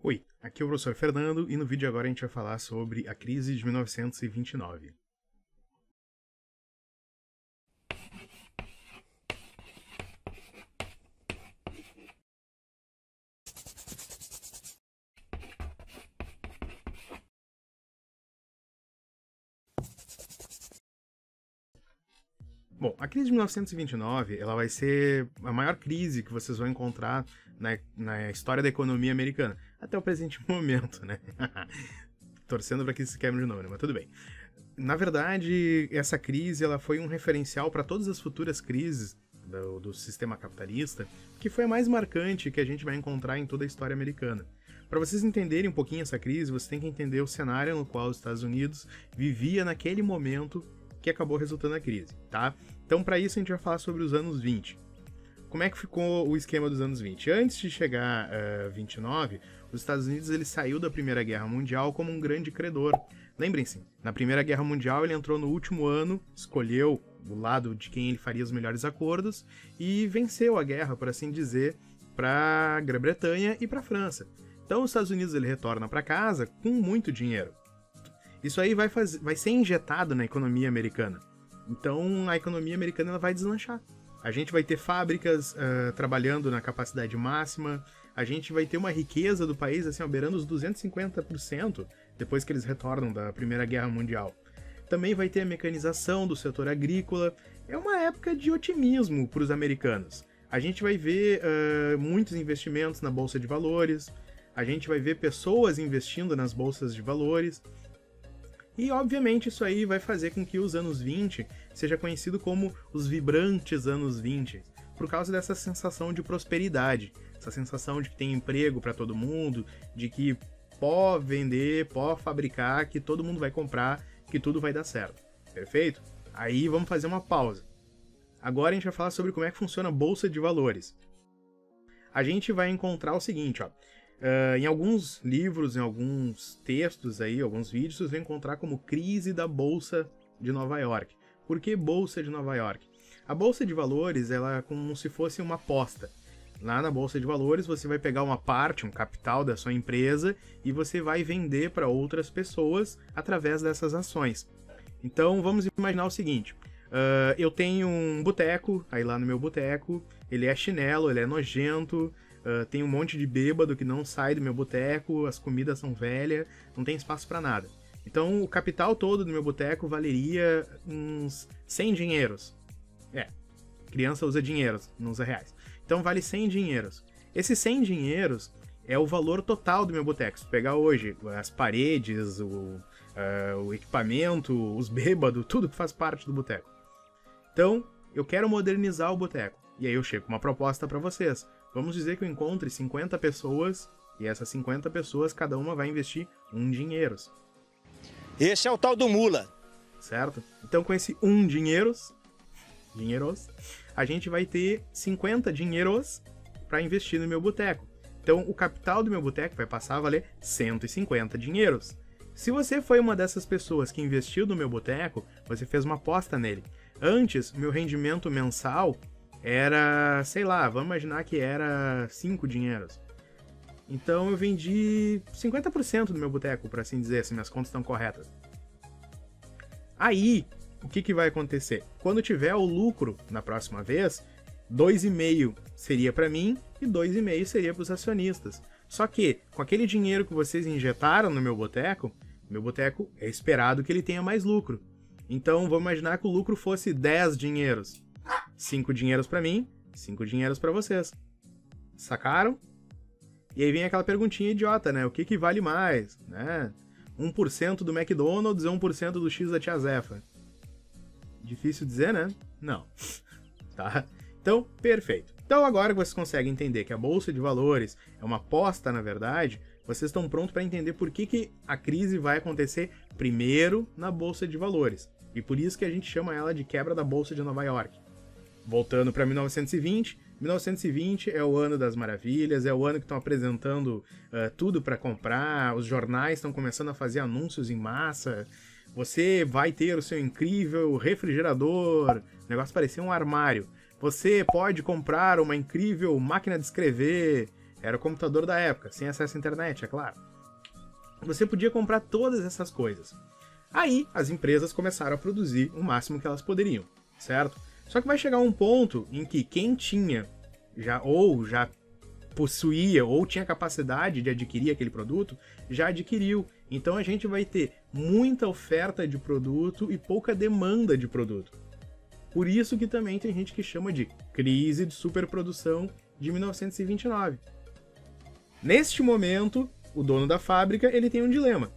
Oi, aqui é o professor Fernando e no vídeo agora a gente vai falar sobre a crise de 1929. Bom, a crise de 1929 ela vai ser a maior crise que vocês vão encontrar na história da economia americana, até o presente momento, né? Torcendo para que isso se quebre de novo, né? Mas tudo bem. Na verdade, essa crise ela foi um referencial para todas as futuras crises do sistema capitalista, que foi a mais marcante que a gente vai encontrar em toda a história americana. Para vocês entenderem um pouquinho essa crise, você tem que entender o cenário no qual os Estados Unidos vivia naquele momento que acabou resultando na crise, tá? Então, para isso, a gente vai falar sobre os anos 20. Como é que ficou o esquema dos anos 20? Antes de chegar a 29, os Estados Unidos ele saiu da Primeira Guerra Mundial como um grande credor. Lembrem-se, na Primeira Guerra Mundial ele entrou no último ano, escolheu do lado de quem ele faria os melhores acordos e venceu a guerra, por assim dizer, para a Grã-Bretanha e para a França. Então os Estados Unidos ele retorna para casa com muito dinheiro. Isso aí vai ser injetado na economia americana. Então a economia americana ela vai deslanchar. A gente vai ter fábricas trabalhando na capacidade máxima, a gente vai ter uma riqueza do país assim, beirando os 250% depois que eles retornam da Primeira Guerra Mundial. Também vai ter a mecanização do setor agrícola. É uma época de otimismo para os americanos. A gente vai ver muitos investimentos na Bolsa de Valores, a gente vai ver pessoas investindo nas bolsas de valores. E, obviamente, isso aí vai fazer com que os anos 20 seja conhecido como os vibrantes anos 20, por causa dessa sensação de prosperidade, essa sensação de que tem emprego para todo mundo, de que pode vender, pode fabricar, que todo mundo vai comprar, que tudo vai dar certo. Perfeito? Aí vamos fazer uma pausa. Agora a gente vai falar sobre como é que funciona a Bolsa de Valores. A gente vai encontrar o seguinte, ó. Em alguns livros, em alguns textos aí, alguns vídeos, vocês vão encontrar como crise da Bolsa de Nova York. Por que Bolsa de Nova York? A Bolsa de Valores ela é como se fosse uma aposta. Lá na Bolsa de Valores você vai pegar uma parte, um capital da sua empresa e você vai vender para outras pessoas através dessas ações. Então vamos imaginar o seguinte, eu tenho um boteco, aí lá no meu boteco, ele é chinelo, ele é nojento, tem um monte de bêbado que não sai do meu boteco, as comidas são velhas, não tem espaço para nada. Então o capital todo do meu boteco valeria uns 100 dinheiros. Criança usa dinheiros, não usa reais. Então vale 100 dinheiros. Esses 100 dinheiros é o valor total do meu boteco. Se pegar hoje as paredes, o equipamento, os bêbados, tudo que faz parte do boteco. Então eu quero modernizar o boteco. E aí eu chego com uma proposta para vocês. Vamos dizer que eu encontre 50 pessoas e essas 50 pessoas, cada uma vai investir dinheiros. Esse é o tal do mula. Certo? Então com esse dinheiros, a gente vai ter 50 dinheiros para investir no meu boteco. Então o capital do meu boteco vai passar a valer 150 dinheiros. Se você foi uma dessas pessoas que investiu no meu boteco, você fez uma aposta nele. Antes, meu rendimento mensal era, sei lá, vamos imaginar que era 5 dinheiros. Então eu vendi 50% do meu boteco, por assim dizer, se minhas contas estão corretas. Aí, o que vai acontecer? Quando tiver o lucro na próxima vez, 2,5 seria para mim e 2,5 seria para os acionistas. Só que, com aquele dinheiro que vocês injetaram no meu boteco é esperado que ele tenha mais lucro. Então vamos imaginar que o lucro fosse 10 dinheiros. 5 dinheiros para mim, 5 dinheiros para vocês. Sacaram? E aí vem aquela perguntinha idiota, né? O que vale mais? Né? 1% do McDonald's ou 1% do X da Tia Zefa? Difícil dizer, né? Não. Tá? Então, perfeito. Então agora que vocês conseguem entender que a Bolsa de Valores é uma aposta, na verdade, vocês estão prontos para entender por que a crise vai acontecer primeiro na Bolsa de Valores. E por isso que a gente chama ela de quebra da Bolsa de Nova York. Voltando para 1920, 1920 é o ano das maravilhas, é o ano que estão apresentando tudo para comprar, os jornais estão começando a fazer anúncios em massa, você vai ter o seu incrível refrigerador, o negócio parecia um armário, você pode comprar uma incrível máquina de escrever, Era o computador da época, sem acesso à internet, é claro. Você podia comprar todas essas coisas. Aí, as empresas começaram a produzir o máximo que elas poderiam, certo? Só que vai chegar um ponto em que quem tinha, já possuía, ou tinha capacidade de adquirir aquele produto, já adquiriu. Então a gente vai ter muita oferta de produto e pouca demanda de produto. Por isso que também tem gente que chama de crise de superprodução de 1929. Neste momento, o dono da fábrica ele tem um dilema.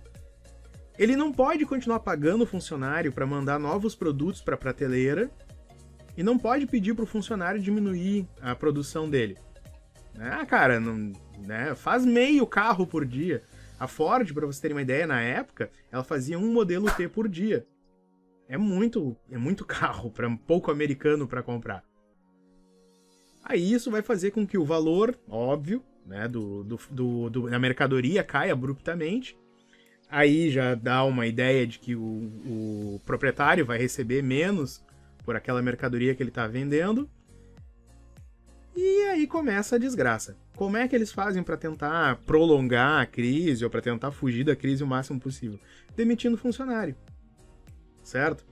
Ele não pode continuar pagando o funcionário para mandar novos produtos para a prateleira e não pode pedir para o funcionário diminuir a produção dele. Ah, cara, não, né, faz meio carro por dia. A Ford, para você ter uma ideia, na época, ela fazia um modelo T por dia. É muito carro para pouco americano para comprar. Aí isso vai fazer com que o valor, óbvio, né, da mercadoria caia abruptamente. Aí já dá uma ideia de que o proprietário vai receber menos por aquela mercadoria que ele está vendendo. E aí começa a desgraça. Como é que eles fazem para tentar prolongar a crise ou para tentar fugir da crise o máximo possível? Demitindo funcionário, certo?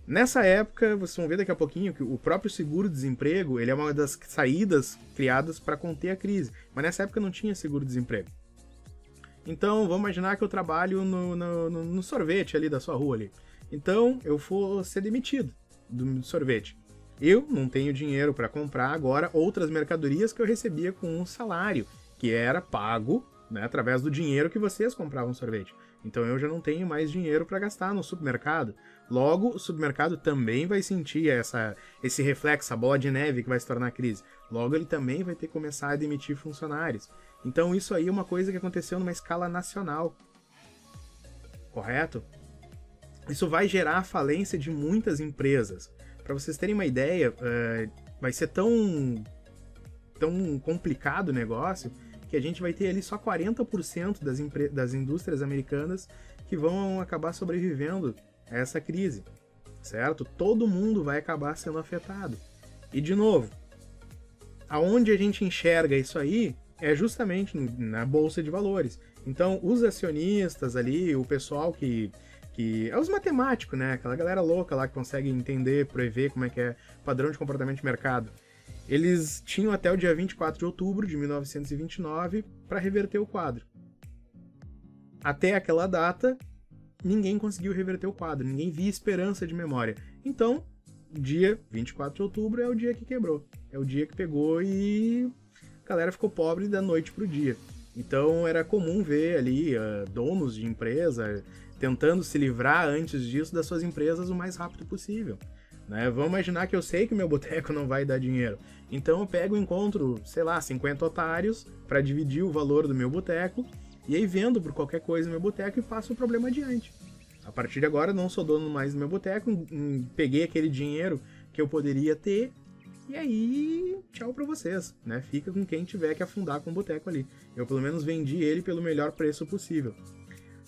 Nessa época, vocês vão ver daqui a pouquinho que o próprio seguro-desemprego ele é uma das saídas criadas para conter a crise. Mas nessa época não tinha seguro-desemprego. Então, vamos imaginar que eu trabalho no sorvete ali da sua rua ali. Então, eu vou ser demitido do sorvete. Eu não tenho dinheiro para comprar agora outras mercadorias que eu recebia com um salário, que era pago, né, através do dinheiro que vocês compravam sorvete. Então eu já não tenho mais dinheiro para gastar no supermercado. Logo, o supermercado também vai sentir esse reflexo, a bola de neve que vai se tornar crise. Logo, ele também vai ter que começar a demitir funcionários. Então isso aí é uma coisa que aconteceu numa escala nacional. Correto? Isso vai gerar a falência de muitas empresas. Para vocês terem uma ideia, vai ser tão complicado o negócio que a gente vai ter ali só 40% das indústrias americanas que vão acabar sobrevivendo a essa crise, certo? Todo mundo vai acabar sendo afetado. E, de novo, aonde a gente enxerga isso aí é justamente na Bolsa de Valores. Então, os acionistas ali, o pessoal que é os matemáticos, né? Aquela galera louca lá que consegue entender, prever como é que é o padrão de comportamento de mercado. Eles tinham até o dia 24 de outubro de 1929 para reverter o quadro. Até aquela data, ninguém conseguiu reverter o quadro, ninguém via esperança de memória. Então, dia 24 de outubro é o dia que quebrou. É o dia que pegou e a galera ficou pobre da noite pro dia. Então, era comum ver ali donos de empresa tentando se livrar antes disso das suas empresas o mais rápido possível. Né? Vamos imaginar que eu sei que o meu boteco não vai dar dinheiro. Então eu pego e encontro, sei lá, 50 otários para dividir o valor do meu boteco e aí vendo por qualquer coisa no meu boteco e passo o problema adiante. A partir de agora não sou dono mais do meu boteco, peguei aquele dinheiro que eu poderia ter e aí tchau para vocês, né? Fica com quem tiver que afundar com o boteco ali. Eu pelo menos vendi ele pelo melhor preço possível.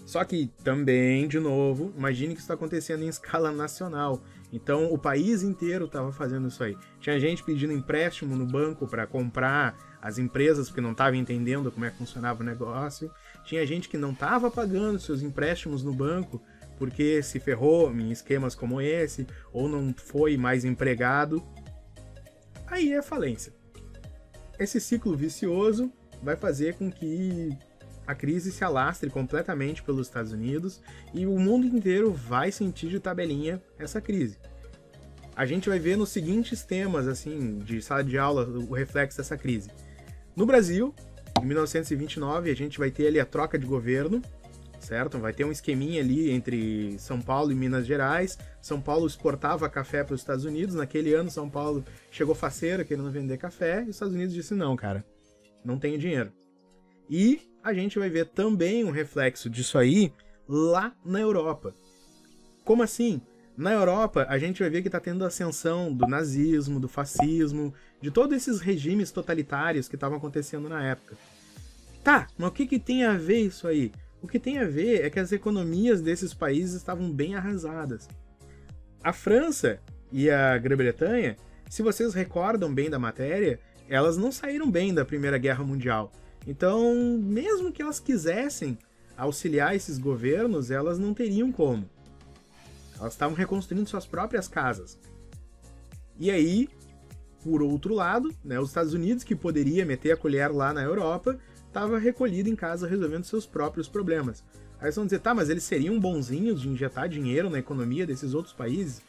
Só que também, de novo, imagine que isso está acontecendo em escala nacional. Então o país inteiro estava fazendo isso aí. Tinha gente pedindo empréstimo no banco para comprar as empresas porque não estava entendendo como é que funcionava o negócio. Tinha gente que não estava pagando seus empréstimos no banco porque se ferrou em esquemas como esse ou não foi mais empregado. Aí é falência. Esse ciclo vicioso vai fazer com que a crise se alastre completamente pelos Estados Unidos e o mundo inteiro vai sentir de tabelinha essa crise. A gente vai ver nos seguintes temas, assim, de sala de aula, o reflexo dessa crise. No Brasil, em 1929, a gente vai ter ali a troca de governo, certo? Vai ter um esqueminha ali entre São Paulo e Minas Gerais. São Paulo exportava café para os Estados Unidos. Naquele ano, São Paulo chegou faceiro querendo vender café e os Estados Unidos disse, não, cara, não tenho dinheiro. E a gente vai ver também um reflexo disso aí lá na Europa. Como assim? Na Europa, a gente vai ver que está tendo ascensão do nazismo, do fascismo, de todos esses regimes totalitários que estavam acontecendo na época. Tá, mas o que tem a ver isso aí? O que tem a ver é que as economias desses países estavam bem arrasadas. A França e a Grã-Bretanha, se vocês recordam bem da matéria, elas não saíram bem da Primeira Guerra Mundial. Então, mesmo que elas quisessem auxiliar esses governos, elas não teriam como. Elas estavam reconstruindo suas próprias casas. E aí, por outro lado, né, os Estados Unidos, que poderia meter a colher lá na Europa, estava recolhido em casa resolvendo seus próprios problemas. Aí vocês vão dizer, tá, mas eles seriam bonzinhos de injetar dinheiro na economia desses outros países?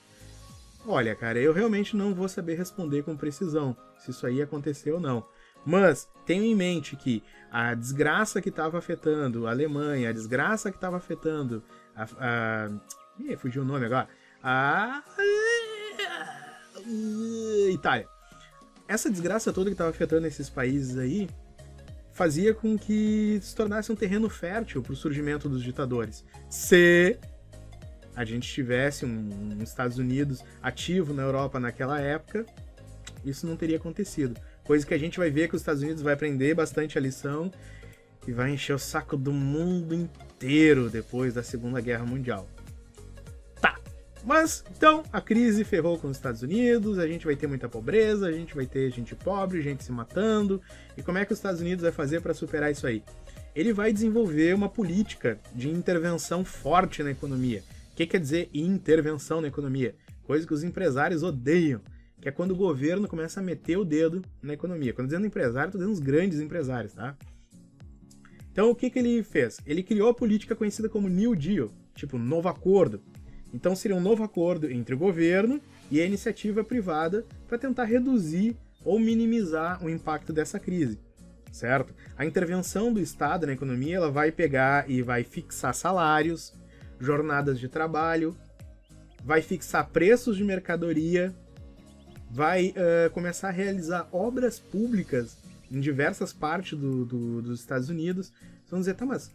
Olha, cara, eu realmente não vou saber responder com precisão se isso aí aconteceu ou não. Mas tenho em mente que a desgraça que estava afetando a Alemanha, a desgraça que estava afetando fugiu o nome agora. A Itália. Essa desgraça toda que estava afetando esses países aí fazia com que se tornasse um terreno fértil para o surgimento dos ditadores. Se a gente tivesse um Estados Unidos ativo na Europa naquela época, isso não teria acontecido. Coisa que a gente vai ver que os Estados Unidos vai aprender bastante a lição e vai encher o saco do mundo inteiro depois da Segunda Guerra Mundial. Tá, mas então a crise ferrou com os Estados Unidos, a gente vai ter muita pobreza, a gente vai ter gente pobre, gente se matando. E como é que os Estados Unidos vai fazer para superar isso aí? Ele vai desenvolver uma política de intervenção forte na economia. O que quer dizer intervenção na economia? Coisa que os empresários odeiam. Que é quando o governo começa a meter o dedo na economia. Quando dizendo empresário, estou dizendo os grandes empresários, tá? Então, o que ele fez? Ele criou a política conhecida como New Deal, tipo, novo acordo. Então, seria um novo acordo entre o governo e a iniciativa privada para tentar reduzir ou minimizar o impacto dessa crise, certo? A intervenção do Estado na economia, ela vai pegar e vai fixar salários, jornadas de trabalho, vai fixar preços de mercadoria, vai começar a realizar obras públicas em diversas partes dos Estados Unidos. Vocês vão dizer, tá, mas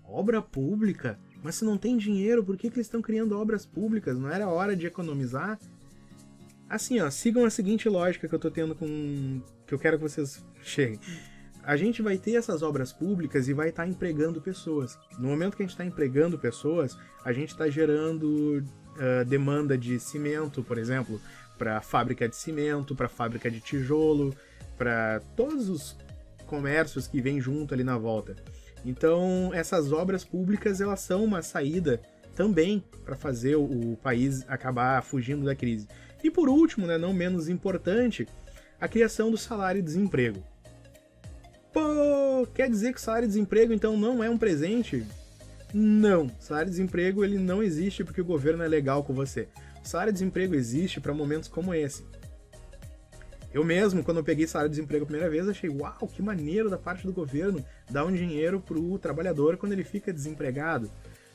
obra pública? Mas se não tem dinheiro, por que eles estão criando obras públicas? Não era hora de economizar? Assim, ó, sigam a seguinte lógica que eu tô tendo que eu quero que vocês cheguem. A gente vai ter essas obras públicas e vai estar empregando pessoas. No momento que a gente está empregando pessoas, a gente está gerando demanda de cimento, por exemplo, para fábrica de cimento, para fábrica de tijolo, para todos os comércios que vêm junto ali na volta. Então, essas obras públicas, elas são uma saída também para fazer o país acabar fugindo da crise. E por último, né, não menos importante, a criação do salário-desemprego. Pô, quer dizer que o salário-desemprego então não é um presente? Não, salário-desemprego ele não existe porque o governo é legal com você. O salário-desemprego existe para momentos como esse. Eu mesmo, quando eu peguei salário-desemprego a primeira vez, achei, uau, que maneiro da parte do governo dar um dinheiro pro trabalhador quando ele fica desempregado.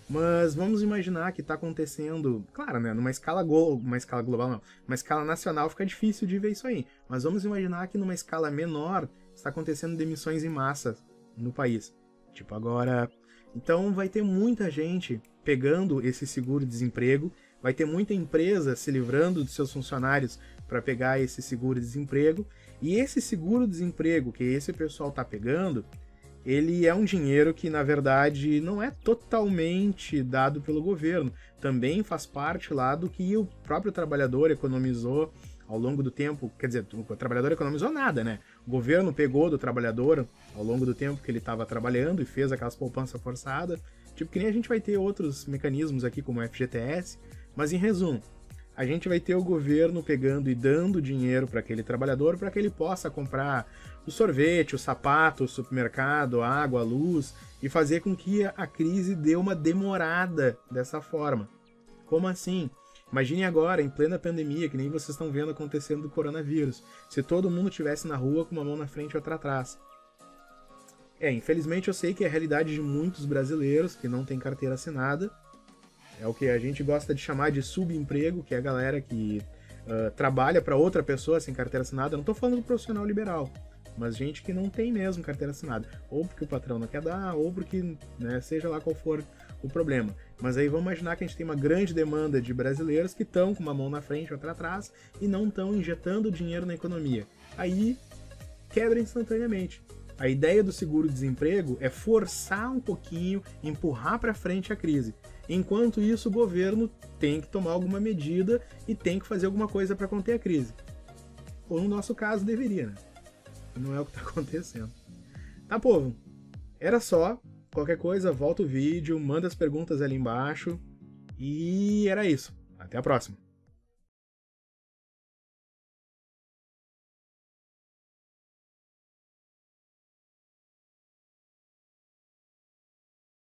Mas vamos imaginar que está acontecendo, claro, né, numa escala global não, uma escala nacional fica difícil de ver isso aí. Mas vamos imaginar que numa escala menor está acontecendo demissões em massa no país. Tipo agora, então vai ter muita gente pegando esse seguro-desemprego, vai ter muita empresa se livrando dos seus funcionários para pegar esse seguro-desemprego, e esse seguro-desemprego que esse pessoal está pegando, ele é um dinheiro que, na verdade, não é totalmente dado pelo governo. Também faz parte lá do que o próprio trabalhador economizou ao longo do tempo. Quer dizer, o trabalhador economizou nada, né? O governo pegou do trabalhador ao longo do tempo que ele estava trabalhando e fez aquelas poupanças forçadas. Tipo, que nem a gente vai ter outros mecanismos aqui, como o FGTS. Mas, em resumo, a gente vai ter o governo pegando e dando dinheiro para aquele trabalhador para que ele possa comprar o sorvete, o sapato, o supermercado, a água, a luz, e fazer com que a crise dê uma demorada dessa forma. Como assim? Imagine agora, em plena pandemia, que nem vocês estão vendo acontecendo do coronavírus, se todo mundo estivesse na rua com uma mão na frente e outra atrás. Infelizmente eu sei que é a realidade de muitos brasileiros que não têm carteira assinada. É o que a gente gosta de chamar de subemprego, que é a galera que trabalha para outra pessoa sem carteira assinada. Eu não estou falando do profissional liberal, mas gente que não tem mesmo carteira assinada. Ou porque o patrão não quer dar, ou porque, né, seja lá qual for o problema. Mas aí vamos imaginar que a gente tem uma grande demanda de brasileiros que estão com uma mão na frente e outra atrás e não estão injetando dinheiro na economia. Aí quebra instantaneamente. A ideia do seguro-desemprego é forçar um pouquinho, empurrar para frente a crise. Enquanto isso, o governo tem que tomar alguma medida e tem que fazer alguma coisa para conter a crise. Ou no nosso caso, deveria, né? Não é o que está acontecendo. Tá, povo? Era só. Qualquer coisa, volta o vídeo, manda as perguntas ali embaixo. E era isso. Até a próxima.